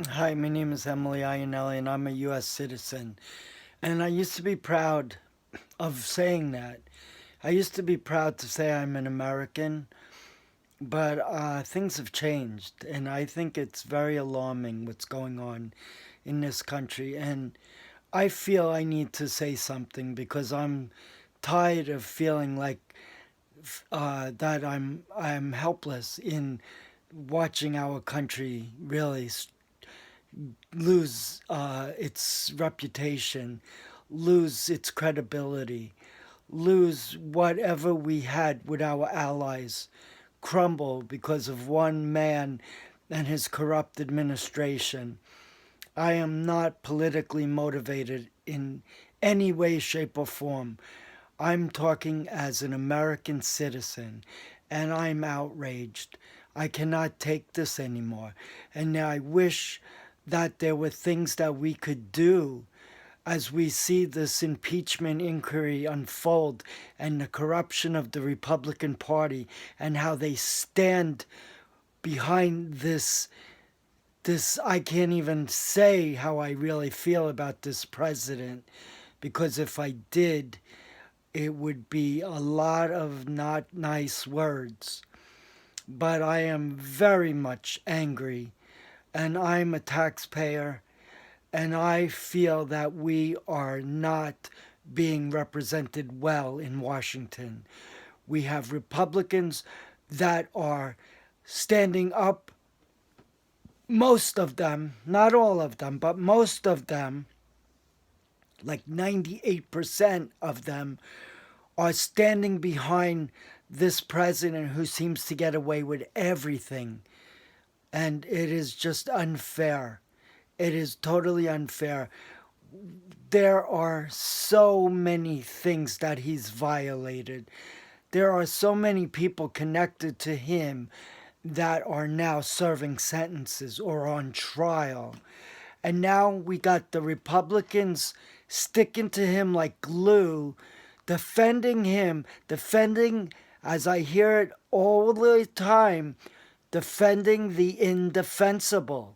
Hi, my name is Emily Ionelli, and I'm a U.S. citizen. And I used to be proud of saying that. I used to be proud to say I'm an American, but things have changed, and I think it's very alarming what's going on in this country. And I feel I need to say something because I'm tired of feeling like that I'm helpless in watching our country really lose its reputation, lose its credibility, lose whatever we had with our allies, crumble because of one man and his corrupt administration. I am not politically motivated in any way, shape, or form. I'm talking as an American citizen, and I'm outraged. I cannot take this anymore. And I wish that there were things that we could do as we see this impeachment inquiry unfold and the corruption of the Republican Party and how they stand behind this I can't even say how I really feel about this president, because if I did, it would be a lot of not nice words. But I am very much angry, and I'm a taxpayer, and I feel that we are not being represented well in Washington. We have Republicans that are standing up, most of them, not all of them, but most of them, like 98% of them, are standing behind this president who seems to get away with everything. And it is just unfair. It is totally unfair. There are so many things that he's violated. There are so many people connected to him that are now serving sentences or on trial. And now we got the Republicans sticking to him like glue, defending him, defending, as I hear it all the time, defending the indefensible.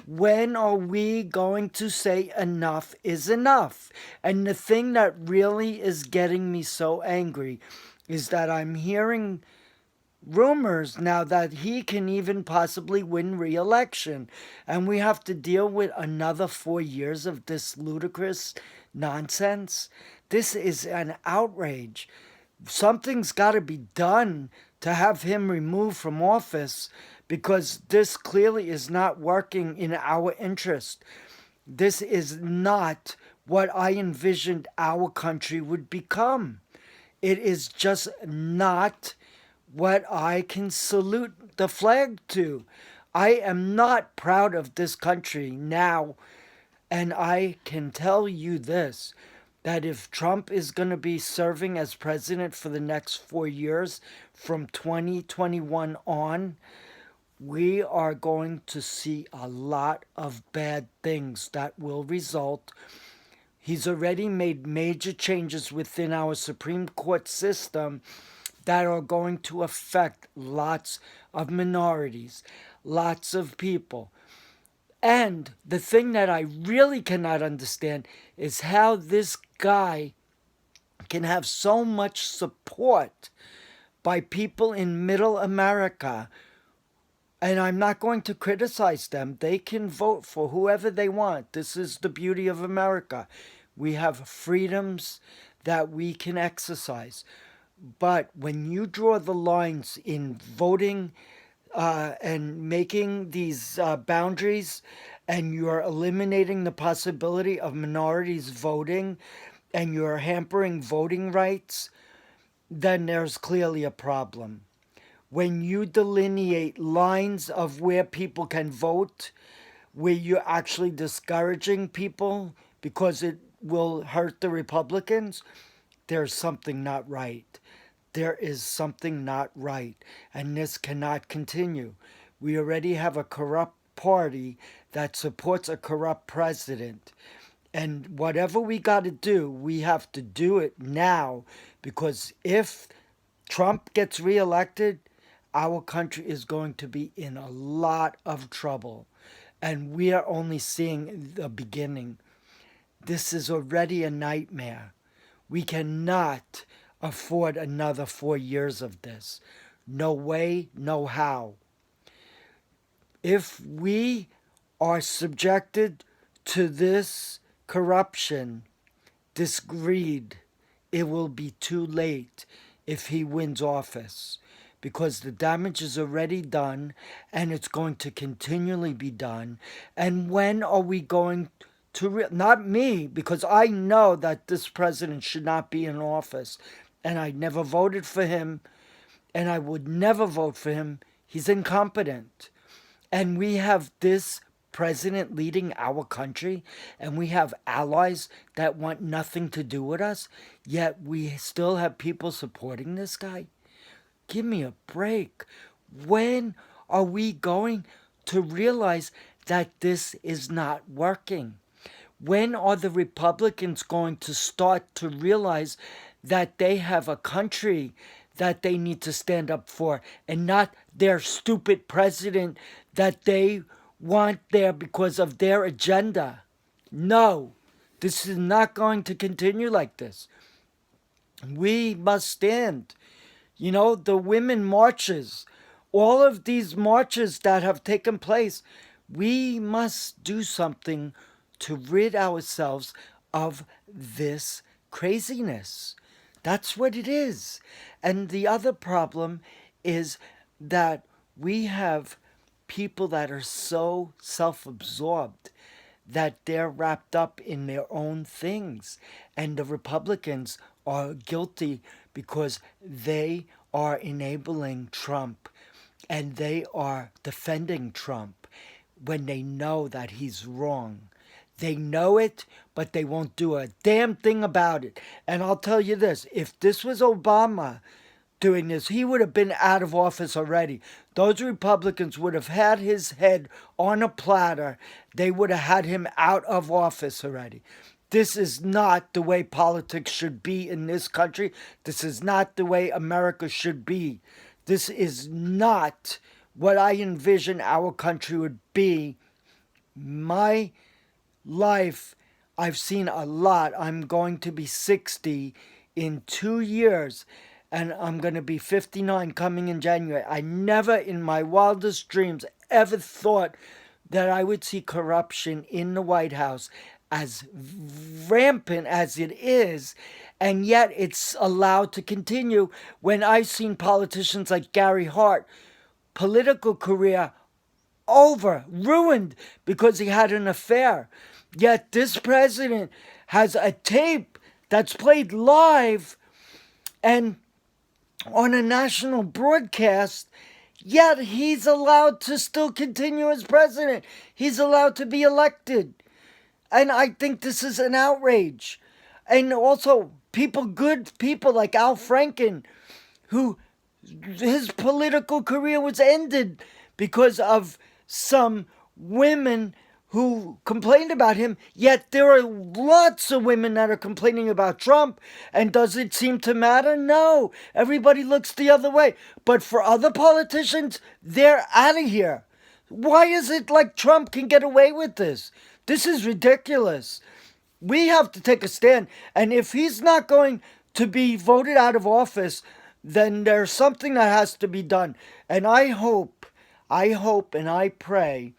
When are we going to say enough is enough? And the thing that really is getting me so angry is that I'm hearing rumors now that he can even possibly win re-election, and we have to deal with another 4 years of this ludicrous nonsense. This is an outrage. Something's got to be done to have him removed from office, because this clearly is not working in our interest. This is not what I envisioned our country would become. It is just not what I can salute the flag to. I am not proud of this country now, and I can tell you this, that if Trump is going to be serving as president for the next 4 years from 2021 on, we are going to see a lot of bad things that will result. He's already made major changes within our Supreme Court system that are going to affect lots of minorities, lots of people. And the thing that I really cannot understand is how this guy can have so much support by people in middle America. And I'm not going to criticize them. They can vote for whoever they want. This is the beauty of America. We have freedoms that we can exercise. But when you draw the lines in voting and making these boundaries, and you're eliminating the possibility of minorities voting, and you're hampering voting rights, then there's clearly a problem. When you delineate lines of where people can vote, where you're actually discouraging people because it will hurt the Republicans, there's something not right. There is something not right, and this cannot continue. We already have a corrupt party that supports a corrupt president. And whatever we got to do, we have to do it now, because if Trump gets reelected, our country is going to be in a lot of trouble. And we are only seeing the beginning. This is already a nightmare. We cannot afford another 4 years of this. No way, no how. If we are subjected to this corruption, this greed, it will be too late if he wins office, because the damage is already done and it's going to continually be done. And when are we going to not me, because I know that this president should not be in office, and I never voted for him, and I would never vote for him. He's incompetent. And we have this president leading our country, and we have allies that want nothing to do with us, yet we still have people supporting this guy. Give me a break. When are we going to realize that this is not working? When are the Republicans going to start to realize that they have a country that they need to stand up for, and not their stupid president that they want there because of their agenda? No, this is not going to continue like this. We must stand. You know, the women marches, all of these marches that have taken place, we must do something to rid ourselves of this craziness. That's what it is. And the other problem is that we have people that are so self absorbed that they're wrapped up in their own things. And the Republicans are guilty because they are enabling Trump and they are defending Trump when they know that he's wrong. They know it, but they won't do a damn thing about it. And I'll tell you this, if this was Obama doing this, he would have been out of office already. Those Republicans would have had his head on a platter. They would have had him out of office already. This is not the way politics should be in this country. This is not the way America should be. This is not what I envision our country would be. My life, I've seen a lot. I'm going to be 60 in 2 years, and I'm going to be 59 coming in January. I never in my wildest dreams ever thought that I would see corruption in the White House as rampant as it is, and yet it's allowed to continue. When I've seen politicians like Gary Hart, political career over, ruined because he had an affair. Yet this president has a tape that's played live and on a national broadcast, yet he's allowed to still continue as president. He's allowed to be elected. And I think this is an outrage. And also, good people like Al Franken, who his political career was ended because of some women who complained about him, yet there are lots of women that are complaining about Trump. And does it seem to matter? No. Everybody looks the other way. But for other politicians, they're out of here. Why is it like Trump can get away with this? This is ridiculous. We have to take a stand. And if he's not going to be voted out of office, then there's something that has to be done. And I hope and I pray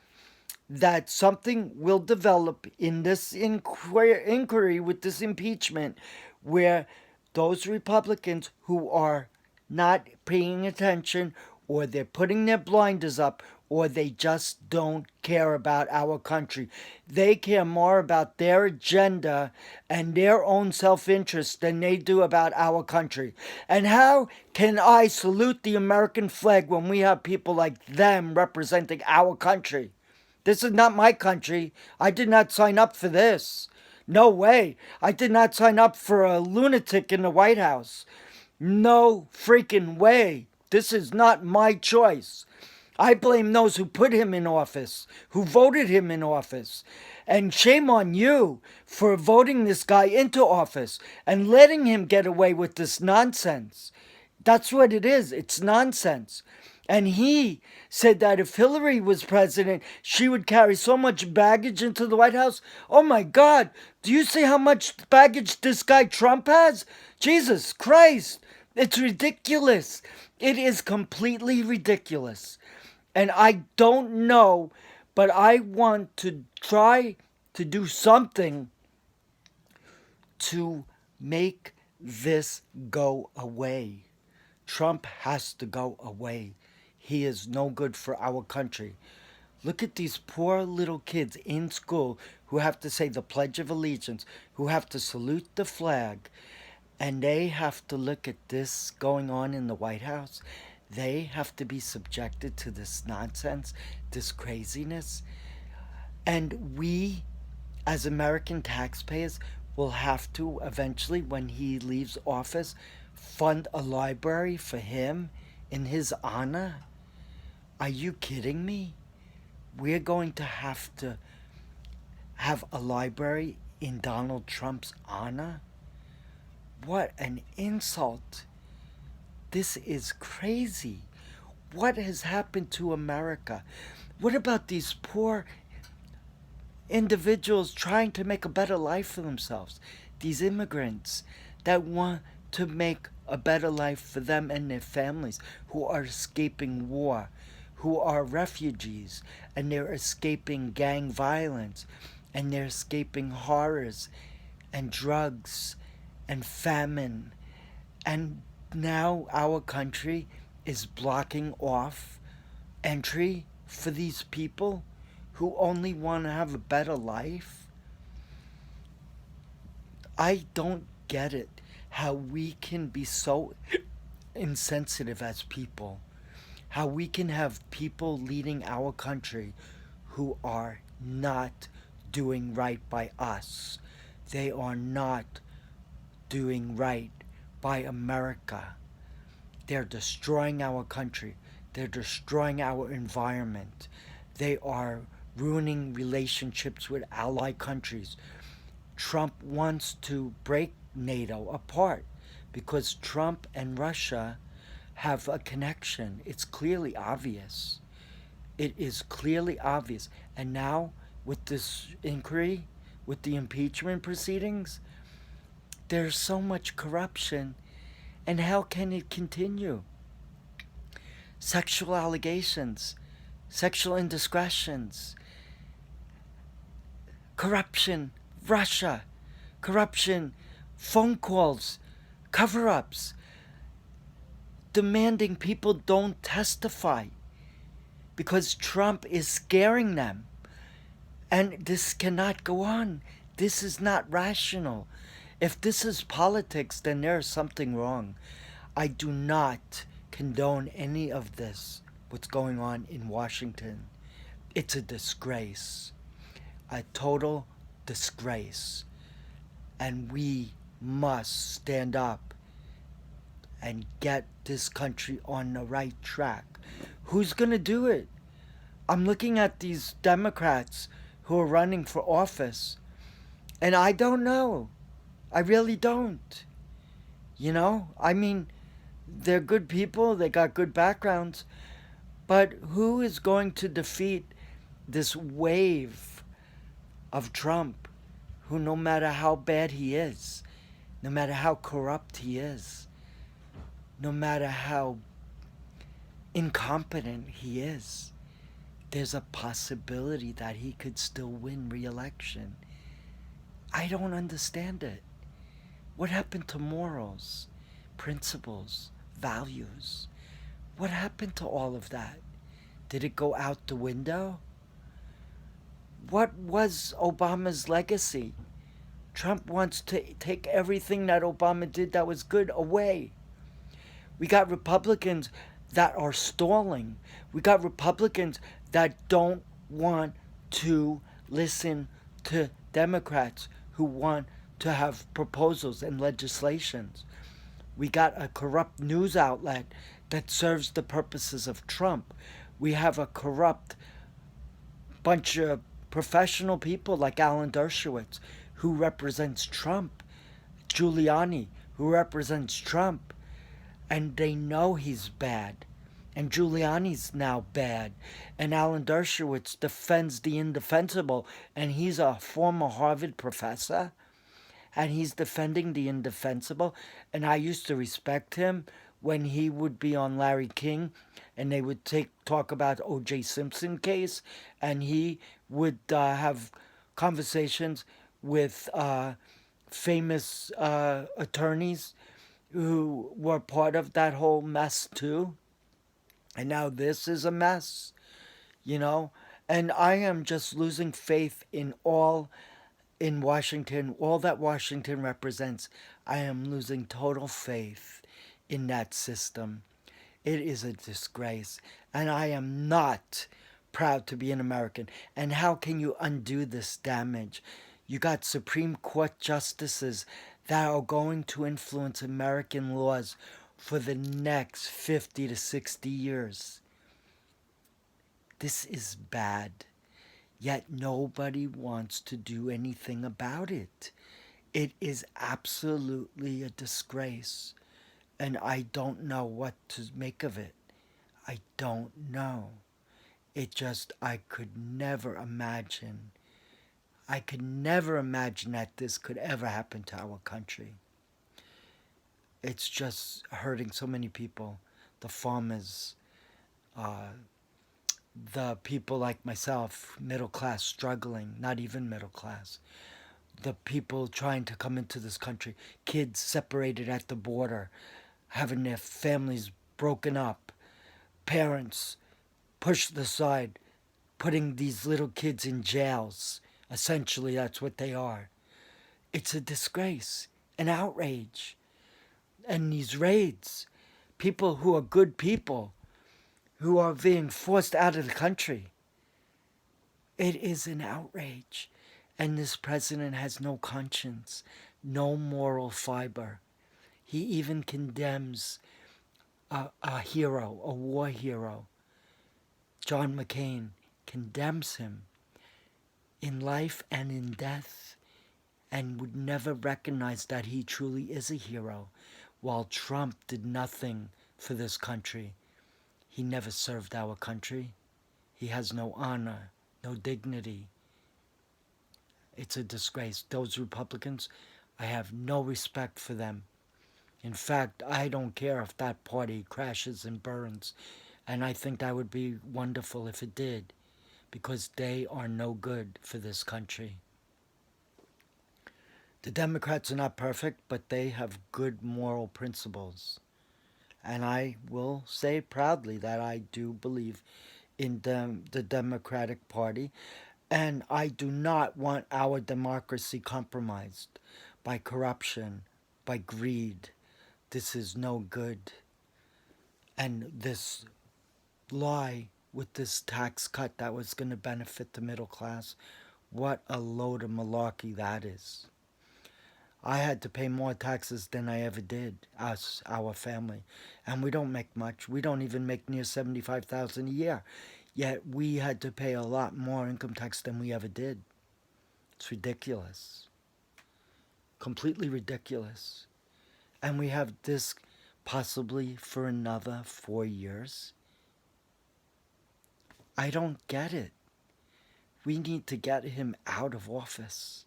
that something will develop in this inquiry with this impeachment, where those Republicans who are not paying attention, or they're putting their blinders up, or they just don't care about our country. They care more about their agenda and their own self-interest than they do about our country. And how can I salute the American flag when we have people like them representing our country? This is not my country. I did not sign up for this. No way. I did not sign up for a lunatic in the White House. No freaking way. This is not my choice. I blame those who put him in office, who voted him in office. And shame on you for voting this guy into office and letting him get away with this nonsense. That's what it is. It's nonsense. And he said that if Hillary was president, she would carry so much baggage into the White House. Oh my God, do you see how much baggage this guy Trump has? Jesus Christ, it's ridiculous. It is completely ridiculous. And I don't know, but I want to try to do something to make this go away. Trump has to go away. He is no good for our country. Look at these poor little kids in school who have to say the Pledge of Allegiance, who have to salute the flag, and they have to look at this going on in the White House. They have to be subjected to this nonsense, this craziness. And we, as American taxpayers, will have to eventually, when he leaves office, fund a library for him in his honor. Are you kidding me? We're going to have a library in Donald Trump's honor? What an insult. This is crazy. What has happened to America? What about these poor individuals trying to make a better life for themselves? These immigrants that want to make a better life for them and their families, who are escaping war, who are refugees, and they're escaping gang violence, and they're escaping horrors and drugs and famine. And now our country is blocking off entry for these people who only want to have a better life. I don't get it, how we can be so insensitive as people, how we can have people leading our country who are not doing right by us. They are not doing right by America. They're destroying our country. They're destroying our environment. They are ruining relationships with allied countries. Trump wants to break NATO apart because Trump and Russia have a connection. It's clearly obvious. It is clearly obvious. And now, with this inquiry, with the impeachment proceedings, there's so much corruption. And how can it continue? Sexual allegations, sexual indiscretions, corruption, Russia, corruption, phone calls, cover-ups, demanding people don't testify because Trump is scaring them. And this cannot go on. This is not rational. If this is politics, then there's something wrong. I do not condone any of this, what's going on in Washington. It's a disgrace, a total disgrace. And we must stand up and get this country on the right track. Who's going to do it? I'm looking at these Democrats who are running for office, and I don't know. I really don't. You know? I mean, they're good people, they got good backgrounds, but who is going to defeat this wave of Trump, who, no matter how bad he is, no matter how corrupt he is, no matter how incompetent he is, there's a possibility that he could still win re-election. I don't understand it. What happened to morals, principles, values? What happened to all of that? Did it go out the window? What was Obama's legacy? Trump wants to take everything that Obama did that was good away. We got Republicans that are stalling. We got Republicans that don't want to listen to Democrats who want to have proposals and legislations. We got a corrupt news outlet that serves the purposes of Trump. We have a corrupt bunch of professional people like Alan Dershowitz, who represents Trump, Giuliani, who represents Trump, and they know he's bad, And Giuliani's now bad. And Alan Dershowitz defends the indefensible. And he's a former Harvard professor. And he's defending the indefensible. And I used to respect him when he would be on Larry King and they would talk about O.J. Simpson case. And he would have conversations with famous attorneys who were part of that whole mess too. And now this is a mess, you know? And I am just losing faith in Washington, all that Washington represents. I am losing total faith in that system. It is a disgrace. And I am not proud to be an American. And how can you undo this damage? You got Supreme Court justices that are going to influence American laws for the next 50 to 60 years. This is bad. Yet nobody wants to do anything about it. It is absolutely a disgrace. And I don't know what to make of it. I don't know. I could never imagine. I could never imagine that this could ever happen to our country. It's just hurting so many people. The farmers, the people like myself, middle class, struggling, not even middle class. The people trying to come into this country, kids separated at the border, having their families broken up, parents pushed aside, putting these little kids in jails. Essentially, that's what they are. It's a disgrace, an outrage. And these raids, people who are good people, who are being forced out of the country. It is an outrage. And this president has no conscience, no moral fiber. He even condemns a hero, a war hero. John McCain condemns him in life and in death and would never recognize that he truly is a hero, while Trump did nothing for this country. He never served our country. He has no honor, no dignity. It's a disgrace. Those Republicans, I have no respect for them. In fact, I don't care if that party crashes and burns. And I think that would be wonderful if it did, because they are no good for this country. The Democrats are not perfect, but they have good moral principles. And I will say proudly that I do believe in the Democratic Party. And I do not want our democracy compromised by corruption, by greed. This is no good. And this lie with this tax cut that was going to benefit the middle class, what a load of malarkey that is. I had to pay more taxes than I ever did, our family. And we don't make much. We don't even make near $75,000 a year. Yet we had to pay a lot more income tax than we ever did. It's ridiculous. Completely ridiculous. And we have this possibly for another 4 years. I don't get it. We need to get him out of office,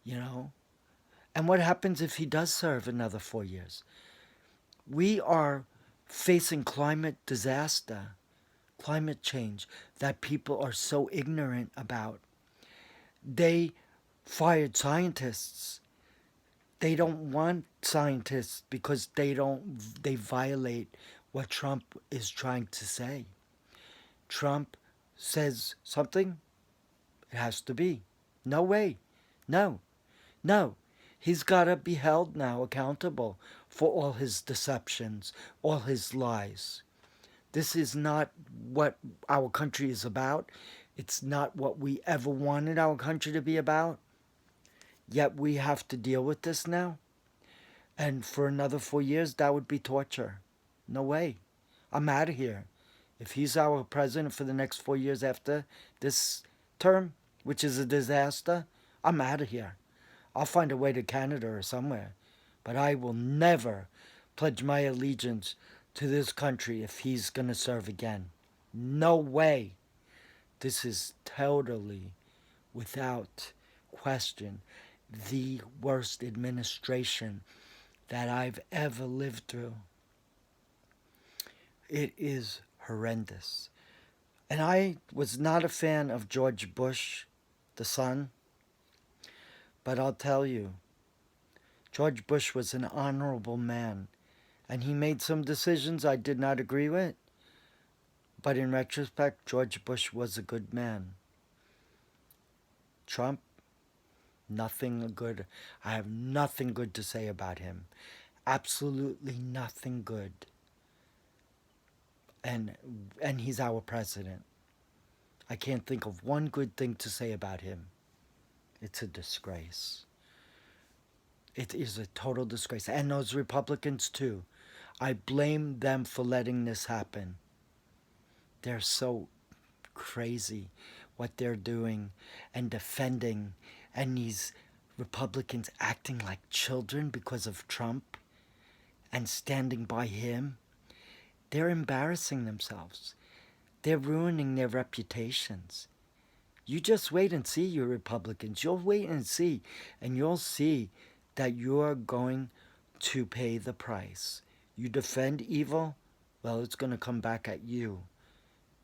you know? And what happens if he does serve another 4 years? We are facing climate disaster, climate change that people are so ignorant about. They fired scientists. They don't want scientists because they violate what Trump is trying to say. Trump says something, it has to be. No way. No. No. He's got to be held now accountable for all his deceptions, all his lies. This is not what our country is about. It's not what we ever wanted our country to be about. Yet we have to deal with this now. And for another 4 years, that would be torture. No way. I'm out of here. If he's our president for the next 4 years after this term, which is a disaster, I'm out of here. I'll find a way to Canada or somewhere. But I will never pledge my allegiance to this country if he's going to serve again. No way. This is totally, without question, the worst administration that I've ever lived through. It is horrendous. And I was not a fan of George Bush, the son, but I'll tell you, George Bush was an honorable man, and he made some decisions I did not agree with. But in retrospect, George Bush was a good man. Trump, nothing good. I have nothing good to say about him. Absolutely nothing good. And he's our president. I can't think of one good thing to say about him. It's a disgrace. It is a total disgrace. And those Republicans, too. I blame them for letting this happen. They're so crazy what they're doing and defending. And these Republicans acting like children because of Trump and standing by him. They're embarrassing themselves. They're ruining their reputations. You just wait and see, you Republicans. You'll wait and see, and you'll see that you're going to pay the price. You defend evil, well, it's going to come back at you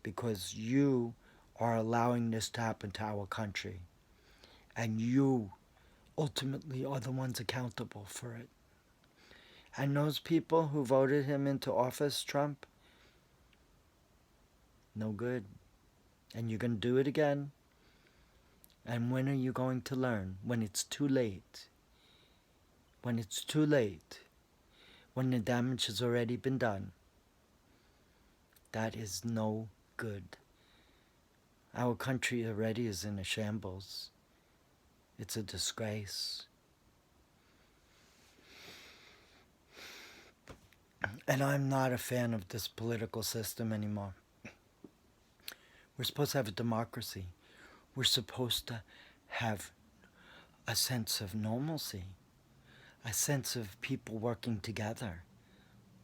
because you are allowing this to happen to our country. And you ultimately are the ones accountable for it. And those people who voted him into office, Trump, no good. And you're going to do it again. And when are you going to learn? When it's too late. When it's too late. When the damage has already been done. That is no good. Our country already is in a shambles. It's a disgrace. And I'm not a fan of this political system anymore. We're supposed to have a democracy. We're supposed to have a sense of normalcy, a sense of people working together,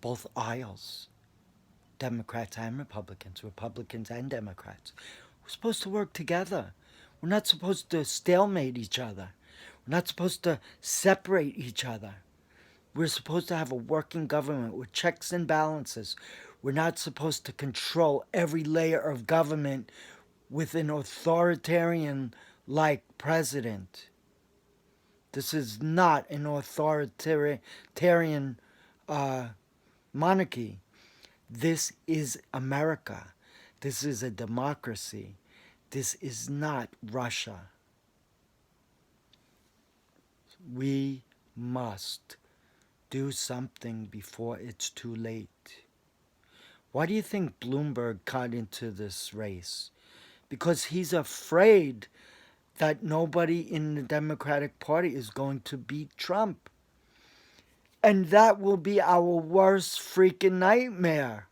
both aisles, Democrats and Republicans, Republicans and Democrats. We're supposed to work together. We're not supposed to stalemate each other. We're not supposed to separate each other. We're supposed to have a working government with checks and balances. We're not supposed to control every layer of government with an authoritarian-like president. This is not an authoritarian monarchy. This is America. This is a democracy. This is not Russia. We must do something before it's too late. Why do you think Bloomberg got into this race? Because he's afraid that nobody in the Democratic Party is going to beat Trump. And that will be our worst freaking nightmare.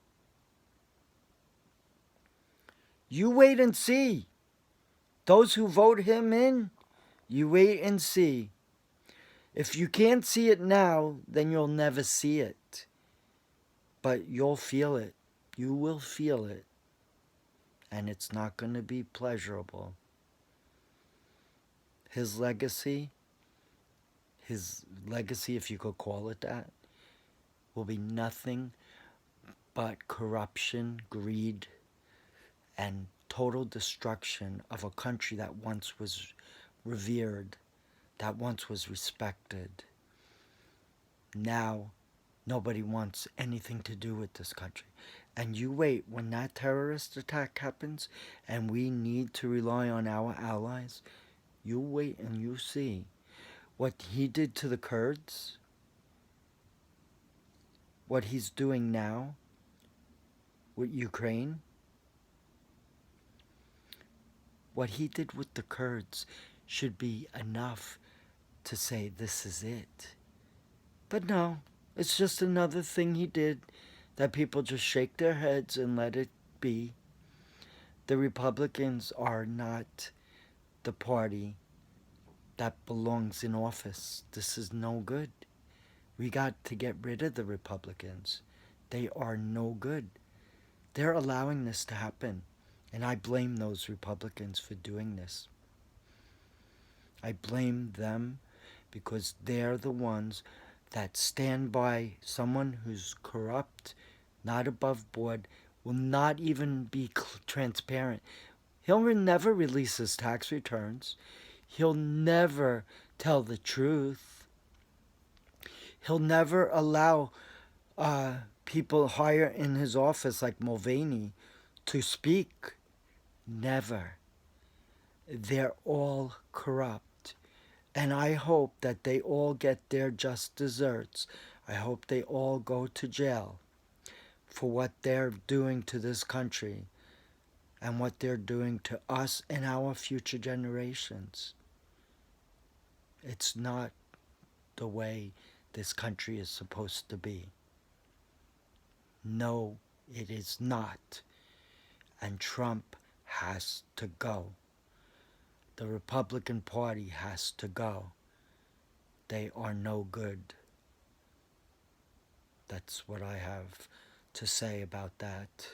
You wait and see. Those who vote him in, you wait and see. If you can't see it now, then you'll never see it. But you'll feel it. You will feel it. And it's not going to be pleasurable. His legacy, if you could call it that, will be nothing but corruption, greed, and total destruction of a country that once was revered, that once was respected. Now, nobody wants anything to do with this country. And you wait, when that terrorist attack happens, and we need to rely on our allies, you wait and you see what he did to the Kurds, what he's doing now with Ukraine. What he did with the Kurds should be enough to say this is it. But no, it's just another thing he did that people just shake their heads and let it be. The Republicans are not the party that belongs in office. This is no good. We got to get rid of the Republicans. They are no good. They're allowing this to happen. And I blame those Republicans for doing this. I blame them because they're the ones that stand by someone who's corrupt, not above board, will not even be transparent. He'll never release his tax returns. He'll never tell the truth. He'll never allow people higher in his office like Mulvaney to speak. Never. They're all corrupt. And I hope that they all get their just desserts. I hope they all go to jail for what they're doing to this country and what they're doing to us and our future generations. It's not the way this country is supposed to be. No, it is not. And Trump has to go. The Republican Party has to go. They are no good. That's what I have to say about that.